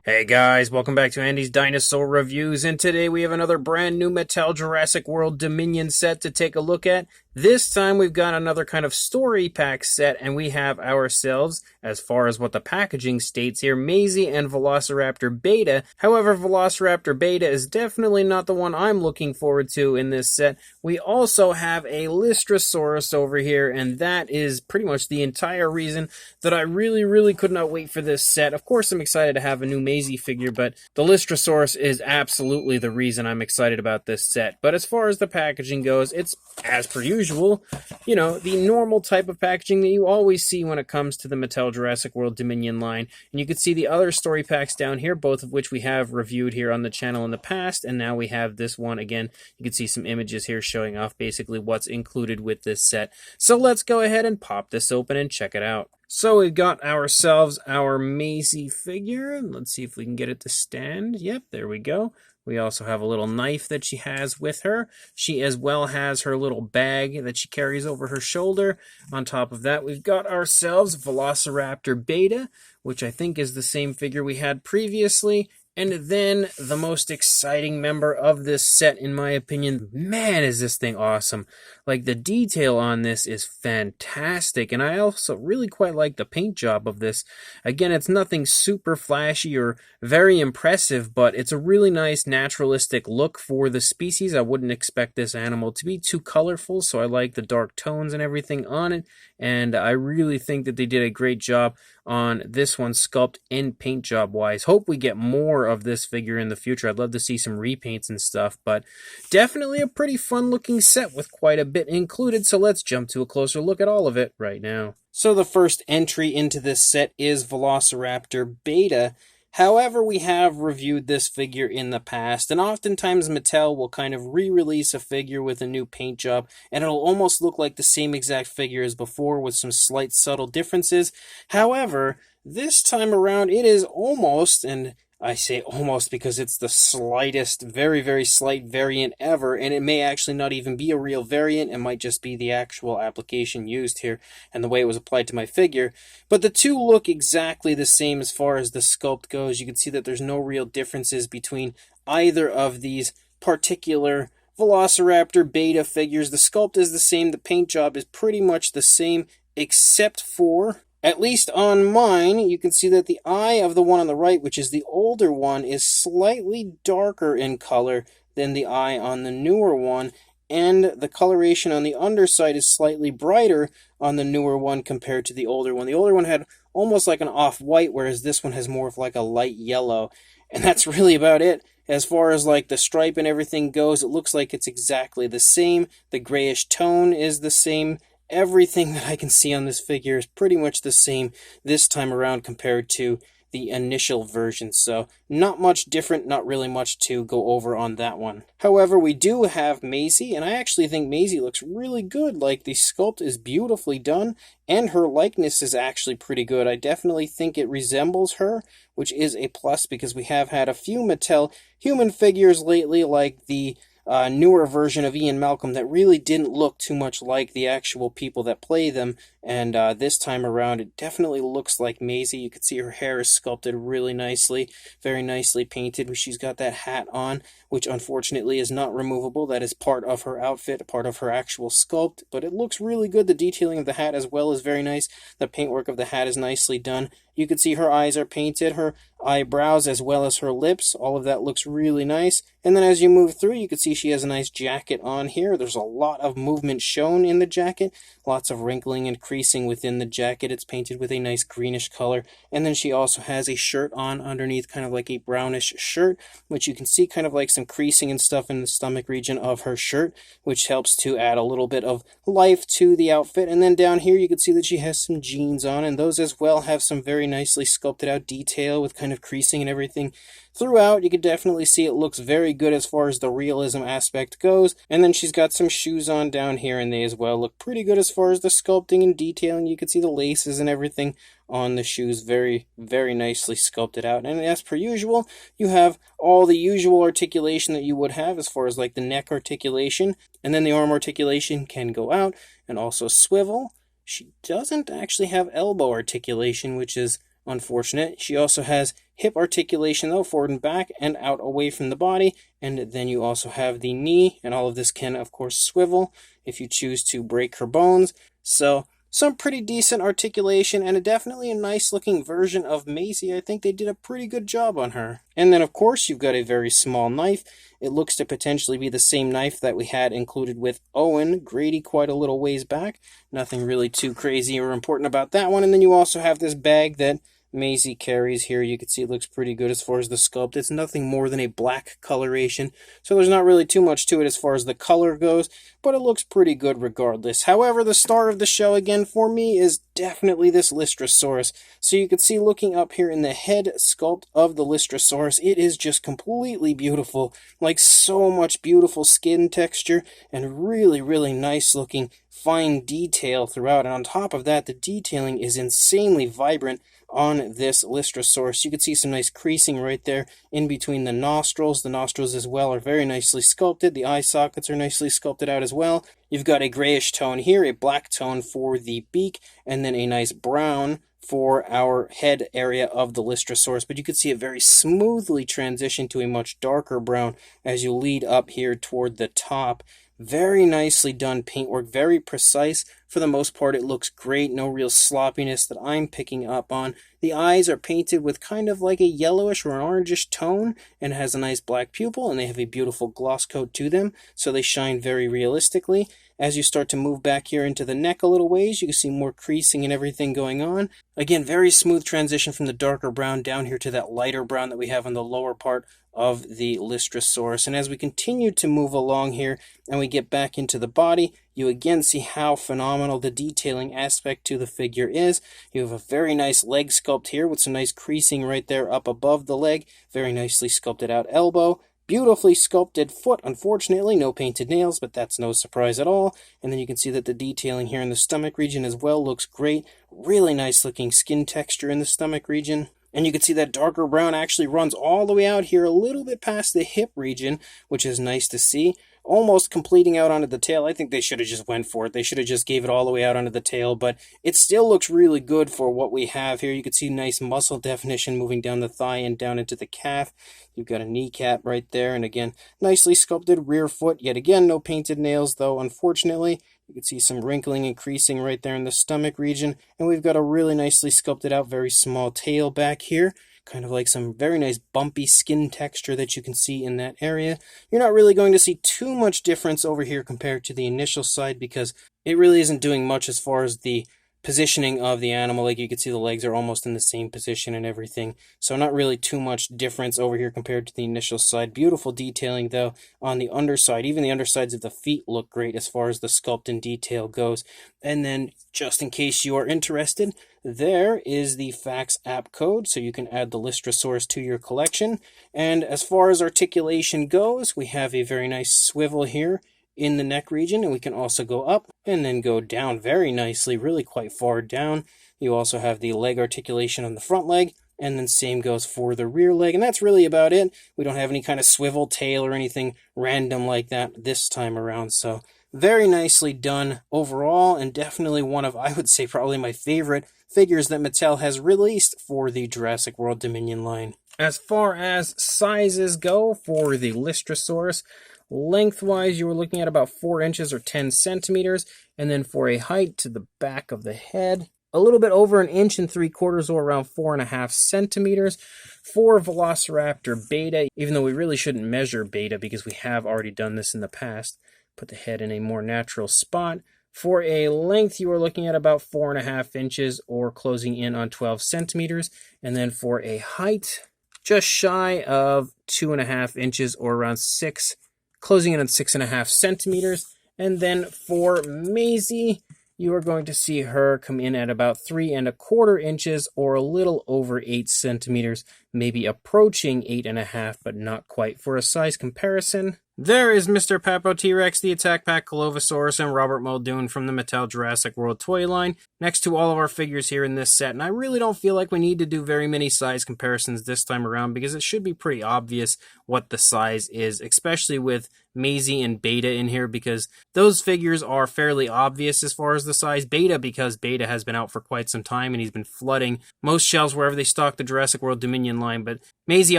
Hey guys, welcome back to Andy's Dinosaur Reviews, and today we have another brand new Mattel Jurassic World Dominion set to take a look at. This time we've got another kind of story pack set, and we have ourselves, as far as what the packaging states here, Maisie and Velociraptor Beta. However, Velociraptor Beta is definitely not the one I'm looking forward to in this set. We also have a Lystrosaurus over here, and that is pretty much the entire reason that I really could not wait for this set. Of course, I'm excited to have a new Maisie figure, but the Lystrosaurus is absolutely the reason I'm excited about this set. But as far as the packaging goes, it's as per usual, you know, the normal type of packaging that you always see when it comes to the Mattel Jurassic World Dominion line. And you can see the other story packs down here, both of which we have reviewed here on the channel in the past, and now we have this one again. You can see some images here showing off basically what's included with this set. So let's go ahead and pop this open and check it out. So we've got ourselves our Maisie figure. Let's see if we can get it to stand. Yep, there we go. We also have a little knife that she has with her. She as well has her little bag that she carries over her shoulder. On top of that, we've got ourselves Velociraptor Beta, which I think is the same figure we had previously. And then the most exciting member of this set, in my opinion. Man, is this thing awesome. Like, the detail on this is fantastic, and I also really quite like the paint job of this. Again, it's nothing super flashy or very impressive, but it's a really nice naturalistic look for the species. I wouldn't expect this animal to be too colorful, so I like the dark tones and everything on it, and I really think that they did a great job on this one, sculpt and paint job wise. Hope we get more of this figure in the future. I'd love to see some repaints and stuff, but definitely a pretty fun looking set with quite a bit included, so let's jump to a closer look at all of it right now. So the first entry into this set is Velociraptor Beta. However, we have reviewed this figure in the past, and oftentimes Mattel will kind of re-release a figure with a new paint job, and it'll almost look like the same exact figure as before with some slight subtle differences. However, this time around it is almost, and I say almost because it's the slightest, very slight variant ever, and it may actually not even be a real variant. It might just be the actual application used here and the way it was applied to my figure. But the two look exactly the same as far as the sculpt goes. You can see that there's no real differences between either of these particular Velociraptor Beta figures. The sculpt is the same, the paint job is pretty much the same, except for, at least on mine, you can see that the eye of the one on the right, which is the older one, is slightly darker in color than the eye on the newer one, and the coloration on the underside is slightly brighter on the newer one compared to the older one. The older one had almost like an off-white, whereas this one has more of like a light yellow, and that's really about it. As far as like the stripe and everything goes, it looks like it's exactly the same. The grayish tone is the same. Everything that I can see on this figure is pretty much the same this time around compared to the initial version, so not much different, not really much to go over on that one. However, we do have Maisie, and I actually think Maisie looks really good. Like, the sculpt is beautifully done, and her likeness is actually pretty good. I definitely think it resembles her, which is a plus because we have had a few Mattel human figures lately, like the newer version of Ian Malcolm that really didn't look too much like the actual people that play them, and this time around it definitely looks like Maisie. You can see her hair is sculpted really nicely, very nicely painted. She's got that hat on, which unfortunately is not removable. That is part of her outfit, part of her actual sculpt, but it looks really good. The detailing of the hat as well is very nice. The paintwork of the hat is nicely done. You can see her eyes are painted, her eyebrows as well as her lips. All of that looks really nice. And then as you move through, you can see she has a nice jacket on here. There's a lot of movement shown in the jacket, lots of wrinkling and creasing within the jacket. It's painted with a nice greenish color. And then she also has a shirt on underneath, kind of like a brownish shirt, which you can see kind of like some creasing and stuff in the stomach region of her shirt, which helps to add a little bit of life to the outfit. And then down here, you can see that she has some jeans on, and those as well have some very nicely sculpted out detail with kind of creasing and everything throughout. You can definitely see it looks very good as far as the realism aspect goes. And then she's got some shoes on down here, and they as well look pretty good as far as the sculpting and detailing. You can see the laces and everything on the shoes, very nicely sculpted out. And as per usual, you have all the usual articulation that you would have as far as like the neck articulation, and then the arm articulation can go out and also swivel. She doesn't actually have elbow articulation, which is unfortunate. She also has hip articulation though, forward and back and out away from the body. And then you also have the knee, and all of this can of course swivel if you choose to break her bones. So some pretty decent articulation, and definitely a nice looking version of Maisie. I think they did a pretty good job on her. And then of course you've got a very small knife. It looks to potentially be the same knife that we had included with Owen Grady quite a little ways back. Nothing really too crazy or important about that one. And then you also have this bag that Maisie carries here. You can see it looks pretty good as far as the sculpt. It's nothing more than a black coloration, so there's not really too much to it as far as the color goes, but it looks pretty good regardless. However, the star of the show again for me is definitely this Lystrosaurus. So you can see looking up here in the head sculpt of the Lystrosaurus, it is just completely beautiful. Like so much beautiful skin texture and really, really nice looking fine detail throughout. And on top of that, the detailing is insanely vibrant on this Lystrosaurus. You can see some nice creasing right there in between the nostrils. The nostrils as well are very nicely sculpted. The eye sockets are nicely sculpted out as well. You've got a grayish tone here, a black tone for the beak, and then a nice brown for our head area of the Lystrosaurus. But you can see it very smoothly transition to a much darker brown as you lead up here toward the top. Very nicely done paintwork, very precise. For the most part, it looks great. No real sloppiness that I'm picking up on. The eyes are painted with kind of like a yellowish or an orangish tone, and it has a nice black pupil, and they have a beautiful gloss coat to them, so they shine very realistically. As you start to move back here into the neck a little ways, you can see more creasing and everything going on. Again, very smooth transition from the darker brown down here to that lighter brown that we have on the lower part of the Lystrosaurus. And as we continue to move along here and we get back into the body, you again see how phenomenal the detailing aspect to the figure is. You have a very nice leg sculpt here with some nice creasing right there up above the leg. Very nicely sculpted out elbow. Beautifully sculpted foot. Unfortunately, no painted nails, but that's no surprise at all. And then you can see that the detailing here in the stomach region as well looks great. Really nice looking skin texture in the stomach region. And you can see that darker brown actually runs all the way out here a little bit past the hip region, which is nice to see. Almost completing out onto the tail. I think they should have just went for it. They should have just gave it all the way out onto the tail, but it still looks really good for what we have here. You can see nice muscle definition moving down the thigh and down into the calf. You've got a kneecap right there, and again, nicely sculpted rear foot. Yet again, no painted nails, though, unfortunately. You can see some wrinkling and creasing right there in the stomach region, and we've got a really nicely sculpted out, very small tail back here. Kind of like some very nice bumpy skin texture that you can see in that area. You're not really going to see too much difference over here compared to the initial side because it really isn't doing much as far as the positioning of the animal. Like you can see the legs are almost in the same position and everything. So not really too much difference over here compared to the initial side. Beautiful detailing though on the underside. Even the undersides of the feet look great as far as the sculpt and detail goes. And then just in case you are interested, there is the fax app code, so you can add the Lystrosaurus to your collection. And as far as articulation goes, we have a very nice swivel here in the neck region, and we can also go up and then go down very nicely, really quite far down. You also have the leg articulation on the front leg, and then same goes for the rear leg, and that's really about it. We don't have any kind of swivel tail or anything random like that this time around, so very nicely done overall, and definitely one of, I would say, probably my favorite figures that Mattel has released for the Jurassic World Dominion line. As far as sizes go for the Lystrosaurus, lengthwise you were looking at about 4 inches or 10 centimeters, and then for a height to the back of the head, a little bit over 1 3/4 inches or around 4.5 centimeters. For Velociraptor Beta, even though we really shouldn't measure Beta because we have already done this in the past, put the head in a more natural spot. For a length, you are looking at about 4.5 inches or closing in on 12 centimeters. And then for a height, just shy of 2.5 inches or around 6, closing in on 6.5 centimeters. And then for Maisie, you are going to see her come in at about 3.25 inches or a little over 8 centimeters, maybe approaching 8.5, but not quite. For a size comparison, there is Mr. Papo T-Rex, the Attack Pack Colovosaurus, and Robert Muldoon from the Mattel Jurassic World toy line, next to all of our figures here in this set. And I really don't feel like we need to do very many size comparisons this time around because it should be pretty obvious what the size is, especially with Maisie and Beta in here because those figures are fairly obvious as far as the size. Beta, because Beta has been out for quite some time and he's been flooding most shelves wherever they stock the Jurassic World Dominion line. But Maisie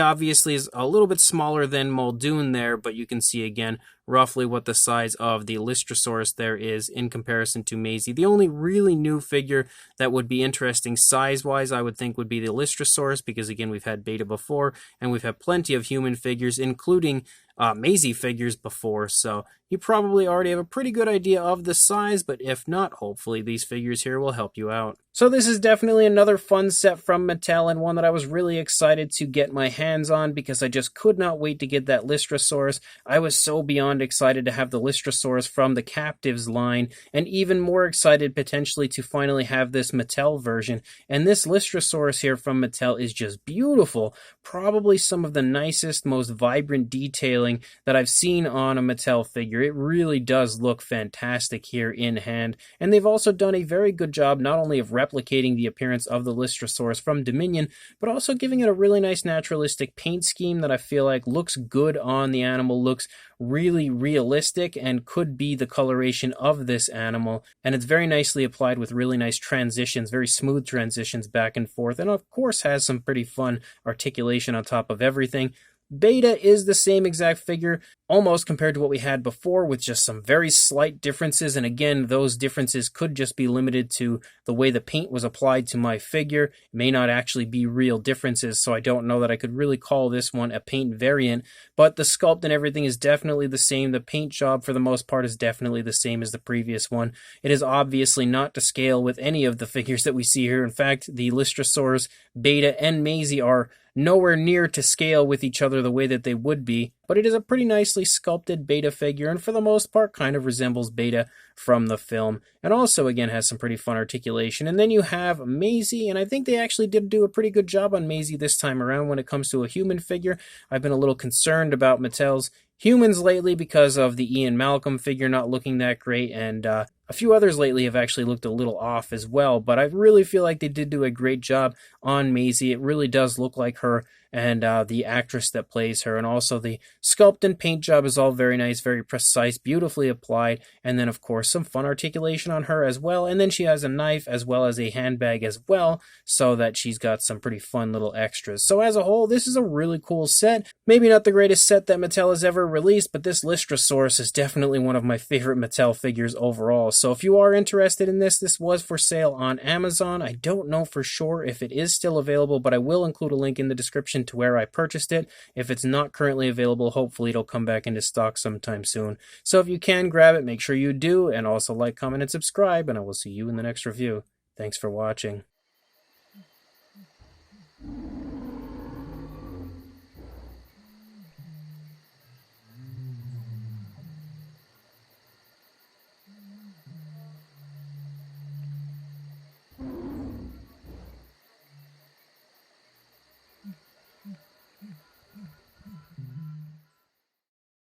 obviously is a little bit smaller than Muldoon there, but you can see again roughly what the size of the Lystrosaurus there is in comparison to Maisie. The only really new figure that would be interesting size-wise, I would think, would be the Lystrosaurus, because again, we've had Beta before, and we've had plenty of human figures, including Maisie figures before, so you probably already have a pretty good idea of the size, but if not, hopefully these figures here will help you out. So this is definitely another fun set from Mattel, and one that I was really excited to get my hands on because I just could not wait to get that Lystrosaurus. I was so beyond excited to have the Lystrosaurus from the Captives line, and even more excited potentially to finally have this Mattel version. And this Lystrosaurus here from Mattel is just beautiful. Probably some of the nicest, most vibrant detailing that I've seen on a Mattel figure. It really does look fantastic here in hand, and they've also done a very good job not only of replicating the appearance of the Lystrosaurus from Dominion, but also giving it a really nice naturalistic paint scheme that I feel like looks good on the animal, looks really realistic, and could be the coloration of this animal. And it's very nicely applied with really nice transitions, very smooth transitions back and forth, and of course has some pretty fun articulation on top of everything. Beta is the same exact figure, almost compared to what we had before, with just some very slight differences, and again, those differences could just be limited to the way the paint was applied to my figure. It may not actually be real differences, so I don't know that I could really call this one a paint variant, but the sculpt and everything is definitely the same. The paint job, for the most part, is definitely the same as the previous one. It is obviously not to scale with any of the figures that we see here. In fact, the Lystrosaurus, Beta, and Maisie are nowhere near to scale with each other the way that they would be, but it is a pretty nicely sculpted Beta figure, and for the most part kind of resembles Beta from the film, and also again has some pretty fun articulation. And then you have Maisie, and I think they actually did do a pretty good job on Maisie this time around when it comes to a human figure. I've been a little concerned about Mattel's humans lately because of the Ian Malcolm figure not looking that great, and a few others lately have actually looked a little off as well, but I really feel like they did do a great job on Maisie. It really does look like her, and the actress that plays her, and also the sculpt and paint job is all very nice, very precise, beautifully applied, and then of course some fun articulation on her as well. And then she has a knife as well as a handbag as well, so that she's got some pretty fun little extras. So as a whole, this is a really cool set. Maybe not the greatest set that Mattel has ever released, but this Lystrosaurus is definitely one of my favorite Mattel figures overall. So if you are interested in this was for sale on Amazon. I don't know for sure if it is still available, but I will include a link in the description to where I purchased it. If it's not currently available, hopefully it'll come back into stock sometime soon. So if you can grab it, make sure you do, and also like, comment, and subscribe, and I will see you in the next review. Thanks for watching.